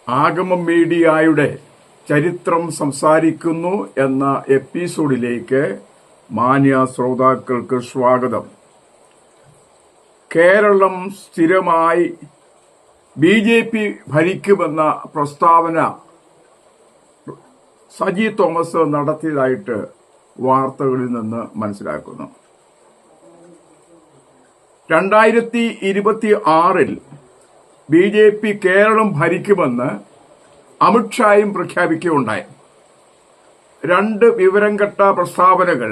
ആഗമ മീഡിയയുടെ ചരിത്രം സംസാരിക്കുന്നു എന്ന എപ്പിസോഡിലേക്ക് മാന്യ ശ്രോതാക്കൾക്ക് സ്വാഗതം. കേരളം സ്ഥിരമായി BJP ഭരിക്കുമെന്ന പ്രസ്താവന സജി തോമസ് നടത്തിയതായിട്ട് വാർത്തകളിൽ നിന്ന് മനസ്സിലാക്കുന്നു. 2026 BJP കേരളം ഭരിക്കുമെന്ന് അമിത്ഷായും പ്രഖ്യാപിക്കുകയുണ്ടായി. രണ്ട് വിവരം കെട്ട പ്രസ്താവനകൾ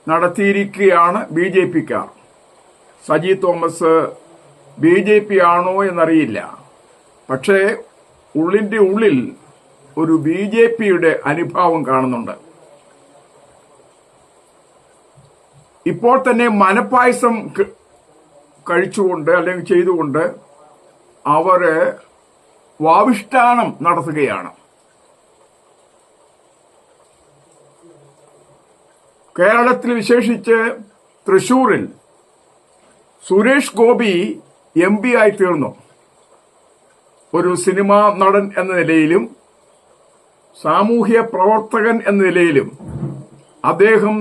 നടത്തിയിരിക്കുകയാണ് BJPക്കാർ. സജി തോമസ് BJP ആണോ എന്നറിയില്ല, പക്ഷേ ഉള്ളിന്റെ ഉള്ളിൽ ഒരു BJPയുടെ അനുഭാവം കാണുന്നുണ്ട്. ഇപ്പോൾ തന്നെ മനപ്പായസം കഴിച്ചുകൊണ്ട് അല്ലെങ്കിൽ ചെയ്തുകൊണ്ട് അവര് വാവിഷ്ഠാനം നടത്തുകയാണ്. കേരളത്തിൽ വിശേഷിച്ച് തൃശൂരിൽ സുരേഷ് ഗോപി MP ആയി തീർന്നു. ഒരു സിനിമാ നടൻ എന്ന നിലയിലും സാമൂഹ്യ പ്രവർത്തകൻ എന്ന നിലയിലും അദ്ദേഹം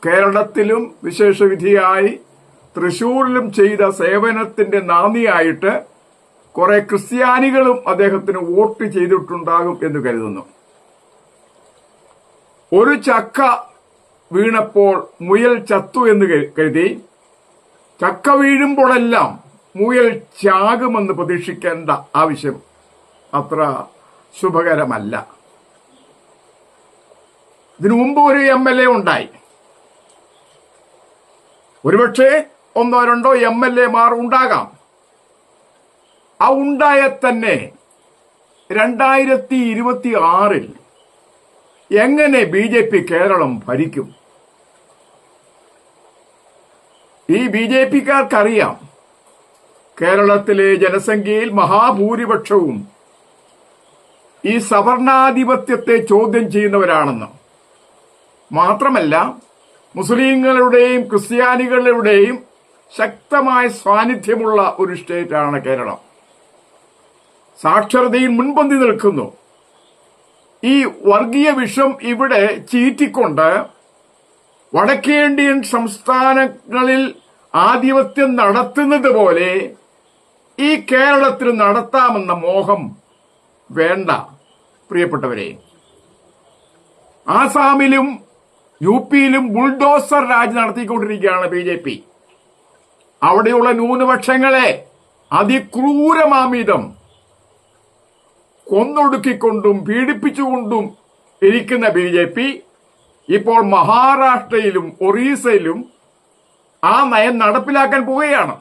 കേരളത്തിലും വിശേഷവിധിയായി തൃശൂരിലും ചെയ്ത സേവനത്തിന്റെ നാന്ദിയായിട്ട് കുറെ ക്രിസ്ത്യാനികളും അദ്ദേഹത്തിന് വോട്ട് ചെയ്തിട്ടുണ്ടാകും എന്ന് കരുതുന്നു. ഒരു ചക്ക വീണപ്പോൾ മുയൽ ചത്തു എന്ന് കരുതി ചക്ക വീഴുമ്പോഴെല്ലാം മുയൽ ചാകുമെന്ന് പ്രതീക്ഷിക്കേണ്ട ആവശ്യം അത്ര ശുഭകരമല്ല. ഇതിനു മുമ്പ് ഒരു MLA ഉണ്ടായി. ഒരുപക്ഷെ ഒന്നോ രണ്ടോ MLA-മാർ ഉണ്ടാകാം. ആ ഉണ്ടായ തന്നെ 2026 എങ്ങനെ BJP കേരളം ഭരിക്കും? ഈ BJPക്കാർക്കറിയാം കേരളത്തിലെ ജനസംഖ്യയിൽ മഹാഭൂരിപക്ഷവും ഈ സവർണാധിപത്യത്തെ ചോദ്യം ചെയ്യുന്നവരാണെന്ന്. മാത്രമല്ല മുസ്ലിങ്ങളുടെയും ക്രിസ്ത്യാനികളുടെയും ശക്തമായ സാന്നിധ്യമുള്ള ഒരു സ്റ്റേറ്റാണ് കേരളം. സാക്ഷരതയിൽ മുൻപന്തി നിൽക്കുന്നു. ഈ വർഗീയ വിഷം ഇവിടെ ചീറ്റിക്കൊണ്ട് വടക്കേന്ത്യൻ സംസ്ഥാനങ്ങളിൽ ആധിപത്യം നടത്തുന്നത് പോലെ ഈ കേരളത്തിൽ നടത്താമെന്ന മോഹം വേണ്ട പ്രിയപ്പെട്ടവരെ. ആസാമിലും UP-യിലും ബുൾഡോസർ രാജ് നടത്തിക്കൊണ്ടിരിക്കുകയാണ് BJP. അവിടെയുള്ള ന്യൂനപക്ഷങ്ങളെ അതിക്രൂരമാമിതം കൊന്നൊടുക്കിക്കൊണ്ടും പീഡിപ്പിച്ചുകൊണ്ടും ഇരിക്കുന്ന BJP ഇപ്പോൾ മഹാരാഷ്ട്രയിലും ഒറീസയിലും ആ നയം നടപ്പിലാക്കാൻ പോവുകയാണ്.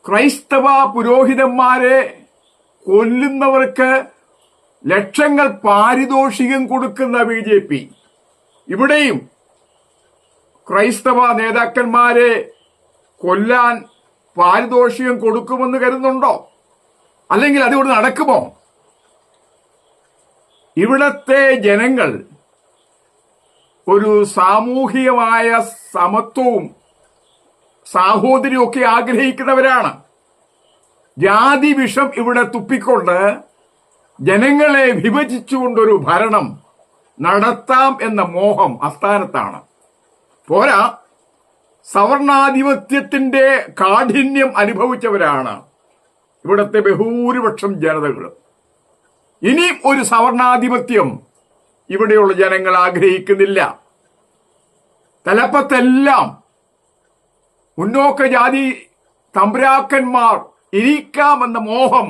ക്രൈസ്തവ പുരോഹിതന്മാരെ കൊല്ലുന്നവർക്ക് ലക്ഷങ്ങൾ പാരിതോഷികം കൊടുക്കുന്ന BJP ഇവിടെയും ക്രൈസ്തവ നേതാക്കന്മാരെ കൊല്ലാൻ പാരിതോഷികം കൊടുക്കുമെന്ന് കരുതുന്നുണ്ടോ? അല്ലെങ്കിൽ അതിവിടെ നടക്കുമോ? ഇവിടത്തെ ജനങ്ങൾ ഒരു സാമൂഹികമായ സമത്വവും സാഹോദര്യവും ഒക്കെ ആഗ്രഹിക്കുന്നവരാണ്. ജാതി വിഷം ഇവിടെ തുപ്പിക്കൊണ്ട് ജനങ്ങളെ വിഭജിച്ചുകൊണ്ടൊരു ഭരണം നടത്താം എന്ന മോഹം അസ്ഥാനത്താണ്. പോരാ, സവർണാധിപത്യത്തിന്റെ കാഠിന്യം അനുഭവിച്ചവരാണ് ഇവിടത്തെ ബഹുഭൂരിപക്ഷം ജനതകൾ. ഇനിയും ഒരു സവർണാധിപത്യം ഇവിടെയുള്ള ജനങ്ങൾ ആഗ്രഹിക്കുന്നില്ല. തലപ്പത്തെല്ലാം മുന്നോക്ക ജാതി തമ്പുരാക്കന്മാർ ഇരിക്കാമെന്ന മോഹം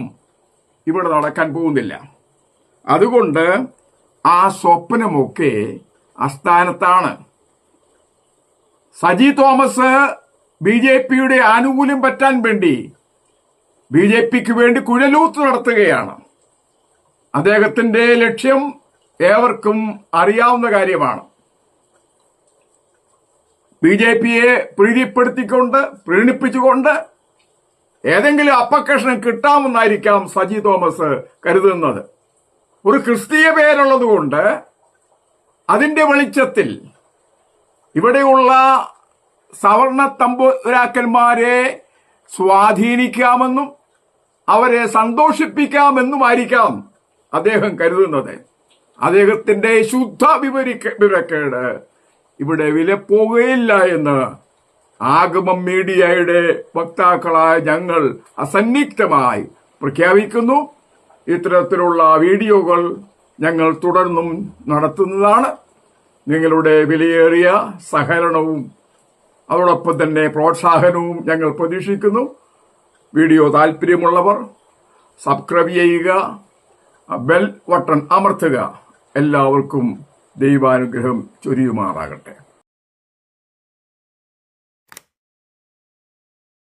ഇവിടെ നടക്കാൻ പോകുന്നില്ല. അതുകൊണ്ട് ആ സ്വപ്നമൊക്കെ അസ്ഥാനത്താണ്. സജി തോമസ് BJPയുടെ ആനുകൂല്യം പറ്റാൻ വേണ്ടി BJPക്ക് വേണ്ടി കുഴലൂത്ത് നടത്തുകയാണ്. അദ്ദേഹത്തിന്റെ ലക്ഷ്യം ഏവർക്കും അറിയാവുന്ന കാര്യമാണ്. BJPയെ പ്രീതിപ്പെടുത്തിക്കൊണ്ട് പ്രീണിപ്പിച്ചുകൊണ്ട് ഏതെങ്കിലും അപ്പക്കഷണം കിട്ടാമെന്നായിരിക്കാം സജി തോമസ് കരുതുന്നത്. ഒരു ക്രിസ്തീയ പേരുള്ളതുകൊണ്ട് അതിന്റെ വെളിച്ചത്തിൽ ഇവിടെയുള്ള സവർണ തമ്പുരാക്കന്മാരെ സ്വാധീനിക്കാമെന്നും അവരെ സന്തോഷിപ്പിക്കാമെന്നുമായിരിക്കാം അദ്ദേഹം കരുതുന്നത്. അദ്ദേഹത്തിന്റെ ശുദ്ധ വിവരക്കേട് ഇവിടെ വിലപ്പോകുകയില്ല എന്ന് ആഗമം മീഡിയയുടെ വക്താക്കളായ ഞങ്ങൾ അസന്നിഗ്ധമായി പ്രഖ്യാപിക്കുന്നു. ഇത്തരത്തിലുള്ള വീഡിയോകൾ ഞങ്ങൾ തുടർന്നും നടത്തുന്നതാണ്. നിങ്ങളുടെ വിലയേറിയ സഹകരണവും അതോടൊപ്പം തന്നെ പ്രോത്സാഹനവും ഞങ്ങൾ പ്രതീക്ഷിക്കുന്നു. വീഡിയോ താല്പര്യമുള്ളവർ സബ്സ്ക്രൈബ് ചെയ്യുക, ബെൽ ബട്ടൺ അമർത്തുക. എല്ലാവർക്കും ദൈവാനുഗ്രഹം ചൊരിയുമാറാകട്ടെ.